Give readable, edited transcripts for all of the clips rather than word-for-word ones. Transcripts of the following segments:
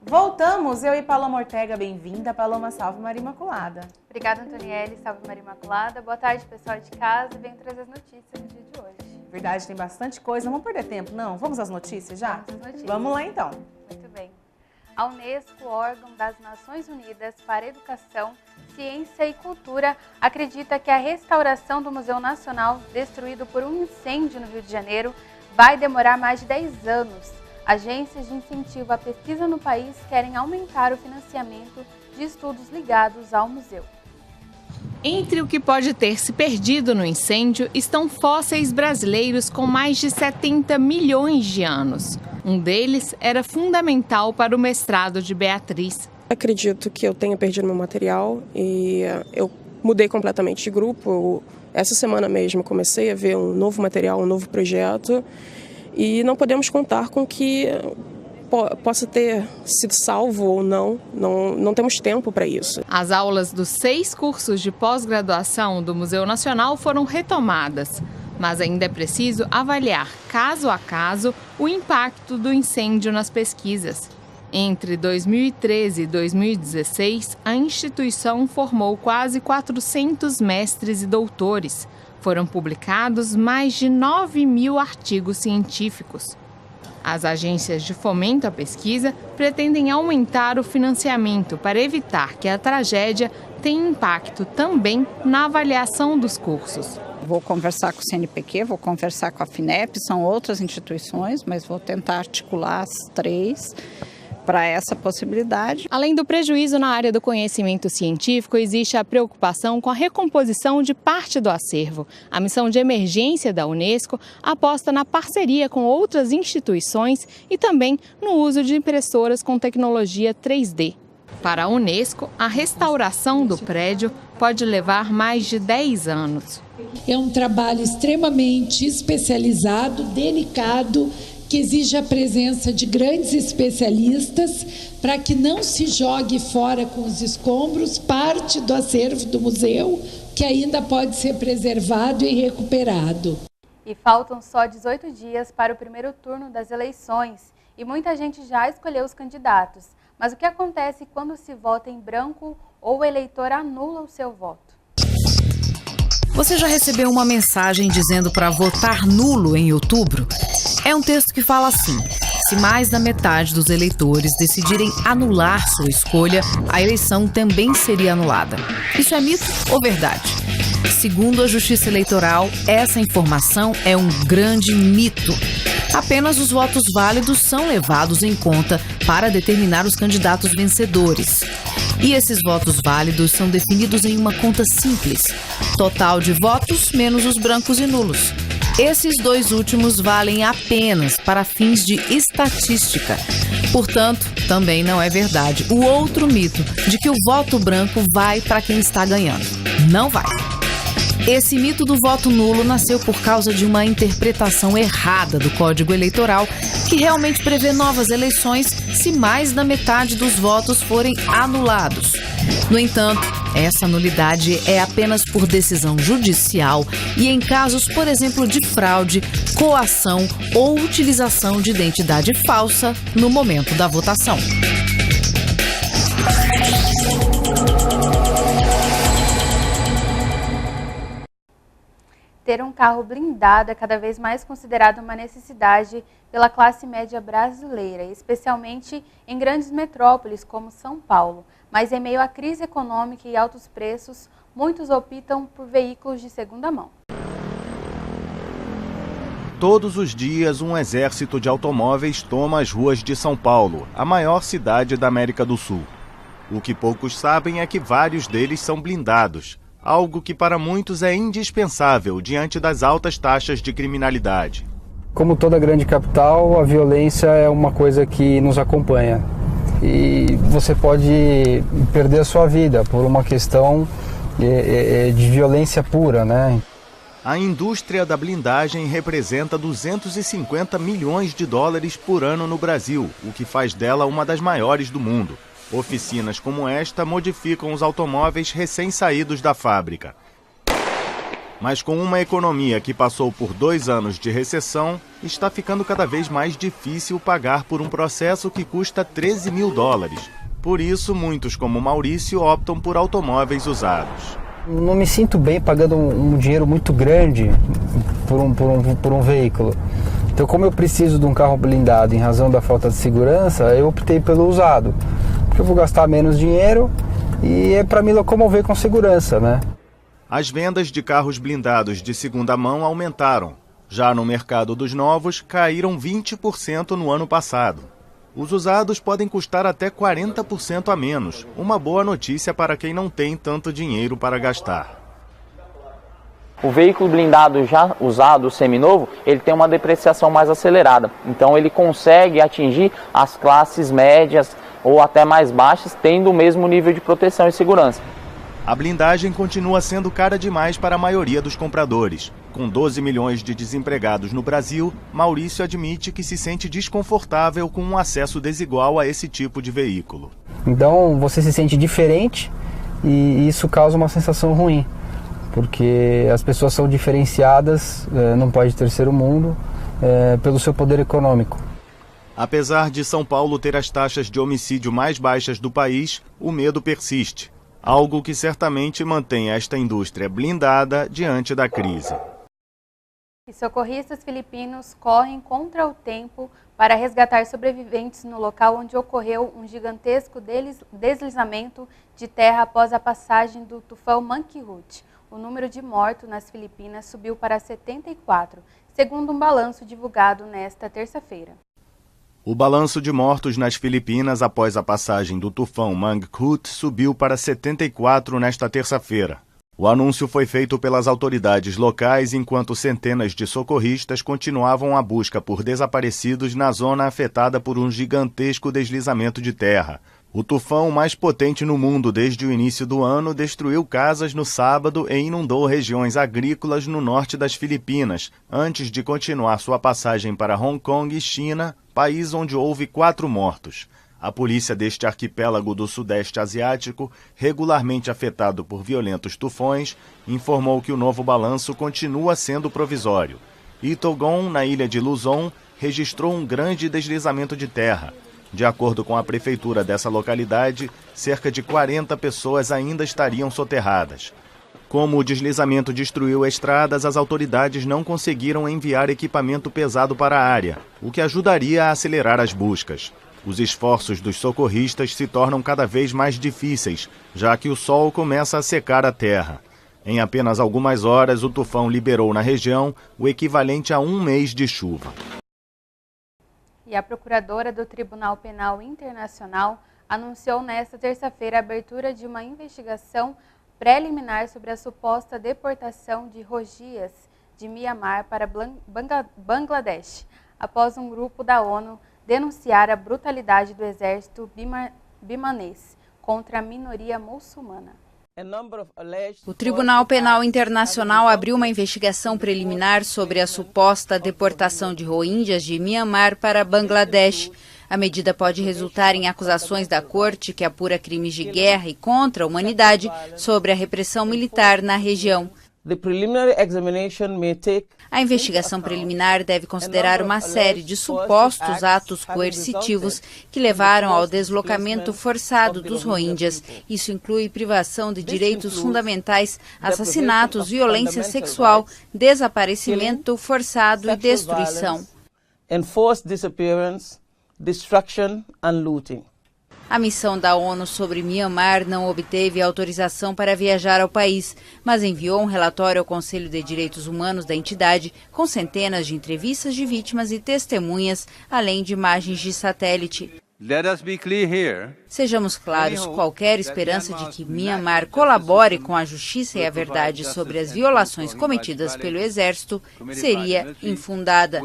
Voltamos, eu e Paloma Ortega, bem-vinda. Paloma, salve Maria Imaculada. Obrigada, Antonielli, salve Maria Imaculada. Boa tarde, pessoal de casa. Venho trazer as notícias do dia de hoje. Verdade, tem bastante coisa, não vamos perder tempo, não? Vamos às notícias já? Vamos às notícias. Vamos lá então. Muito bem. A Unesco, órgão das Nações Unidas para Educação, Ciência e Cultura, acredita que a restauração do Museu Nacional, destruído por um incêndio no Rio de Janeiro, vai demorar mais de 10 anos. Agências de incentivo à pesquisa no país querem aumentar o financiamento de estudos ligados ao museu. Entre o que pode ter se perdido no incêndio estão fósseis brasileiros com mais de 70 milhões de anos. Um deles era fundamental para o mestrado de Beatriz. Acredito que eu tenha perdido meu material e eu mudei completamente de grupo. Essa semana mesmo comecei a ver um novo material, um novo projeto e não podemos contar com que possa ter sido salvo ou não temos tempo para isso. As aulas dos 6 cursos de pós-graduação do Museu Nacional foram retomadas, mas ainda é preciso avaliar, caso a caso, o impacto do incêndio nas pesquisas. Entre 2013 e 2016, a instituição formou quase 400 mestres e doutores. Foram publicados mais de 9.000 artigos científicos. As agências de fomento à pesquisa pretendem aumentar o financiamento para evitar que a tragédia tenha impacto também na avaliação dos cursos. Vou conversar com o CNPq, vou conversar com a FINEP, são outras instituições, mas vou tentar articular as 3 para essa possibilidade. Além do prejuízo na área do conhecimento científico, existe a preocupação com a recomposição de parte do acervo. A missão de emergência da Unesco aposta na parceria com outras instituições e também no uso de impressoras com tecnologia 3D. Para a Unesco, a restauração do prédio pode levar mais de 10 anos. É um trabalho extremamente especializado, delicado, que exige a presença de grandes especialistas para que não se jogue fora com os escombros parte do acervo do museu que ainda pode ser preservado e recuperado. E faltam só 18 dias para o primeiro turno das eleições e muita gente já escolheu os candidatos. Mas o que acontece quando se vota em branco ou o eleitor anula o seu voto? Você já recebeu uma mensagem dizendo para votar nulo em outubro? É um texto que fala assim: se mais da metade dos eleitores decidirem anular sua escolha, a eleição também seria anulada. Isso é mito ou verdade? Segundo a Justiça Eleitoral, essa informação é um grande mito. Apenas os votos válidos são levados em conta para determinar os candidatos vencedores. E esses votos válidos são definidos em uma conta simples: total de votos menos os brancos e nulos. Esses 2 últimos valem apenas para fins de estatística. Portanto, também não é verdade o outro mito de que o voto branco vai para quem está ganhando. Não vai. Esse mito do voto nulo nasceu por causa de uma interpretação errada do Código Eleitoral, que realmente prevê novas eleições se mais da metade dos votos forem anulados. No entanto, essa nulidade é apenas por decisão judicial e em casos, por exemplo, de fraude, coação ou utilização de identidade falsa no momento da votação. Ter um carro blindado é cada vez mais considerado uma necessidade pela classe média brasileira, especialmente em grandes metrópoles como São Paulo. Mas em meio à crise econômica e altos preços, muitos optam por veículos de segunda mão. Todos os dias, um exército de automóveis toma as ruas de São Paulo, a maior cidade da América do Sul. O que poucos sabem é que vários deles são blindados, algo que para muitos é indispensável diante das altas taxas de criminalidade. Como toda grande capital, a violência é uma coisa que nos acompanha. E você pode perder a sua vida por uma questão de violência pura, né? A indústria da blindagem representa 250 milhões de dólares por ano no Brasil, o que faz dela uma das maiores do mundo. Oficinas como esta modificam os automóveis recém-saídos da fábrica. Mas com uma economia que passou por 2 anos de recessão, está ficando cada vez mais difícil pagar por um processo que custa $13 mil. Por isso, muitos como Maurício optam por automóveis usados. Não me sinto bem pagando um dinheiro muito grande por um veículo. Então, como eu preciso de um carro blindado em razão da falta de segurança, eu optei pelo usado. Porque eu vou gastar menos dinheiro e é para me locomover com segurança, né? As vendas de carros blindados de segunda mão aumentaram. Já no mercado dos novos, caíram 20% no ano passado. Os usados podem custar até 40% a menos. Uma boa notícia para quem não tem tanto dinheiro para gastar. O veículo blindado já usado, seminovo, ele tem uma depreciação mais acelerada. Então ele consegue atingir as classes médias ou até mais baixas, tendo o mesmo nível de proteção e segurança. A blindagem continua sendo cara demais para a maioria dos compradores. Com 12 milhões de desempregados no Brasil, Maurício admite que se sente desconfortável com um acesso desigual a esse tipo de veículo. Então você se sente diferente e isso causa uma sensação ruim, porque as pessoas são diferenciadas num país de terceiro mundo pelo seu poder econômico. Apesar de São Paulo ter as taxas de homicídio mais baixas do país, o medo persiste. Algo que certamente mantém esta indústria blindada diante da crise. E socorristas filipinos correm contra o tempo para resgatar sobreviventes no local onde ocorreu um gigantesco deslizamento de terra após a passagem do tufão Mangkhut. O número de mortos nas Filipinas subiu para 74, segundo um balanço divulgado nesta terça-feira. O balanço de mortos nas Filipinas após a passagem do tufão Mangkhut subiu para 74 nesta terça-feira. O anúncio foi feito pelas autoridades locais enquanto centenas de socorristas continuavam a busca por desaparecidos na zona afetada por um gigantesco deslizamento de terra. O tufão mais potente no mundo desde o início do ano destruiu casas no sábado e inundou regiões agrícolas no norte das Filipinas, antes de continuar sua passagem para Hong Kong e China, país onde houve 4 mortos. A polícia deste arquipélago do Sudeste Asiático, regularmente afetado por violentos tufões, informou que o novo balanço continua sendo provisório. Itogon, na ilha de Luzon, registrou um grande deslizamento de terra. De acordo com a prefeitura dessa localidade, cerca de 40 pessoas ainda estariam soterradas. Como o deslizamento destruiu estradas, as autoridades não conseguiram enviar equipamento pesado para a área, o que ajudaria a acelerar as buscas. Os esforços dos socorristas se tornam cada vez mais difíceis, já que o sol começa a secar a terra. Em apenas algumas horas, o tufão liberou na região o equivalente a 1 mês de chuva. E a procuradora do Tribunal Penal Internacional anunciou nesta terça-feira a abertura de uma investigação preliminar sobre a suposta deportação de Rohingyas de Mianmar para Bangladesh, após um grupo da ONU denunciar a brutalidade do exército birmanês contra a minoria muçulmana. O Tribunal Penal Internacional abriu uma investigação preliminar sobre a suposta deportação de rohingyas de Mianmar para Bangladesh. A medida pode resultar em acusações da corte que apura crimes de guerra e contra a humanidade sobre a repressão militar na região. A investigação preliminar deve considerar uma série de supostos atos coercitivos que levaram ao deslocamento forçado dos rohingyas. Isso inclui privação de direitos fundamentais, assassinatos, violência sexual, desaparecimento forçado e destruição. Destruction and looting. A missão da ONU sobre Mianmar não obteve autorização para viajar ao país, mas enviou um relatório ao Conselho de Direitos Humanos da entidade com centenas de entrevistas de vítimas e testemunhas, além de imagens de satélite. Sejamos claros, qualquer esperança de que Mianmar colabore com a justiça e a verdade sobre as violações cometidas pelo exército seria infundada.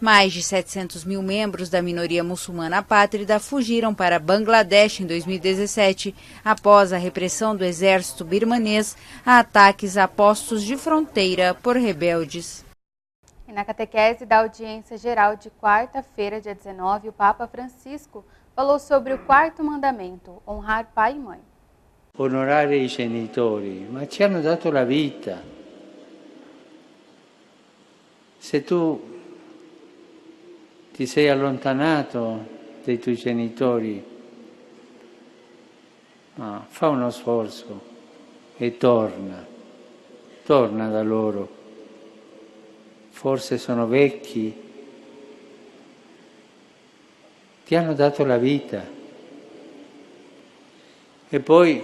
Mais de 700 mil membros da minoria muçulmana apátrida fugiram para Bangladesh em 2017, após a repressão do exército birmanês a ataques a postos de fronteira por rebeldes. E na catequese da audiência geral de quarta-feira, dia 19, o Papa Francisco falou sobre o 4º mandamento, honrar pai e mãe. onorare i genitori, ma ci hanno dato la vita. Se tu ti sei allontanato dai tuoi genitori, fa uno sforzo e torna da loro. Forse sono vecchi, ti hanno dato la vita. E poi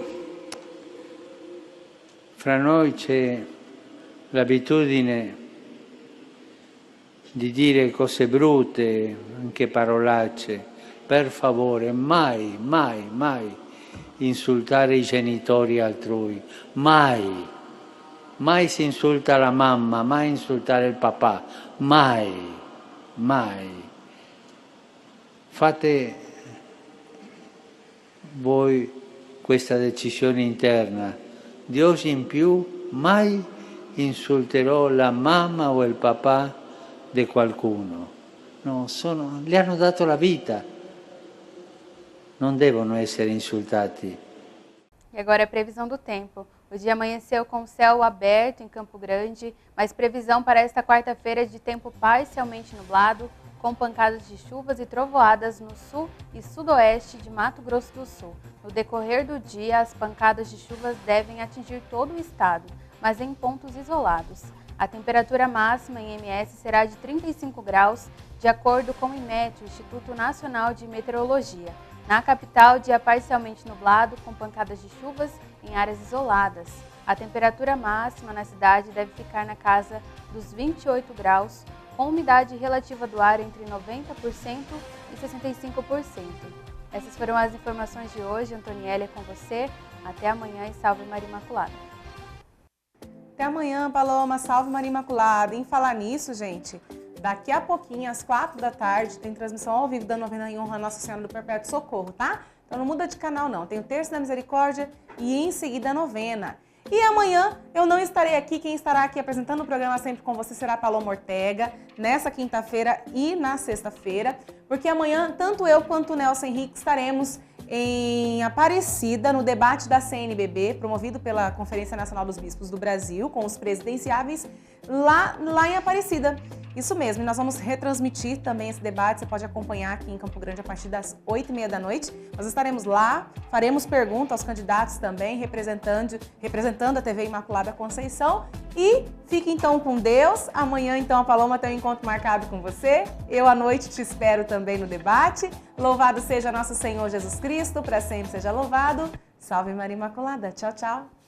fra noi c'è l'abitudine di dire cose brutte, anche parolacce. Per favore, mai, mai, mai insultare i genitori altrui. Mai. Mai si insulta la mamma, mai insultare il papà. Mai, mai. Fate voi questa decisione interna. Di oggi in più mai insulterò la mamma o il papà di qualcuno. No, gli hanno dato la vita. Non devono essere insultati. E agora a previsão do tempo. O dia amanheceu com o céu aberto em Campo Grande, mas previsão para esta quarta-feira de tempo parcialmente nublado, com pancadas de chuvas e trovoadas no sul e sudoeste de Mato Grosso do Sul. No decorrer do dia, as pancadas de chuvas devem atingir todo o estado, mas em pontos isolados. A temperatura máxima em MS será de 35 graus, de acordo com o IMET, o Instituto Nacional de Meteorologia. Na capital, dia parcialmente nublado, com pancadas de chuvas em áreas isoladas. A temperatura máxima na cidade deve ficar na casa dos 28 graus, com umidade relativa do ar entre 90% e 65%. Essas foram as informações de hoje. Antoniela é com você. Até amanhã e salve Maria Imaculada. Até amanhã, Paloma. Salve Maria Imaculada. Em falar nisso, gente, daqui a pouquinho, às 4 da tarde, tem transmissão ao vivo da novena em honra a Nossa Senhora do Perpétuo Socorro, tá? Então não muda de canal não, tem o Terço da Misericórdia e em seguida a novena. E amanhã eu não estarei aqui, quem estará aqui apresentando o programa sempre com você será a Paloma Ortega, nessa quinta-feira e na sexta-feira, porque amanhã tanto eu quanto o Nelson Henrique estaremos em Aparecida, no debate da CNBB, promovido pela Conferência Nacional dos Bispos do Brasil, com os presidenciáveis, lá em Aparecida. Isso mesmo, e nós vamos retransmitir também esse debate, você pode acompanhar aqui em Campo Grande a partir das 8h30 da noite. Nós estaremos lá, faremos perguntas aos candidatos também, representando a TV Imaculada Conceição. E fique então com Deus. Amanhã então a Paloma tem um encontro marcado com você. Eu à noite te espero também no debate. Louvado seja nosso Senhor Jesus Cristo, para sempre seja louvado. Salve Maria Imaculada. Tchau, tchau.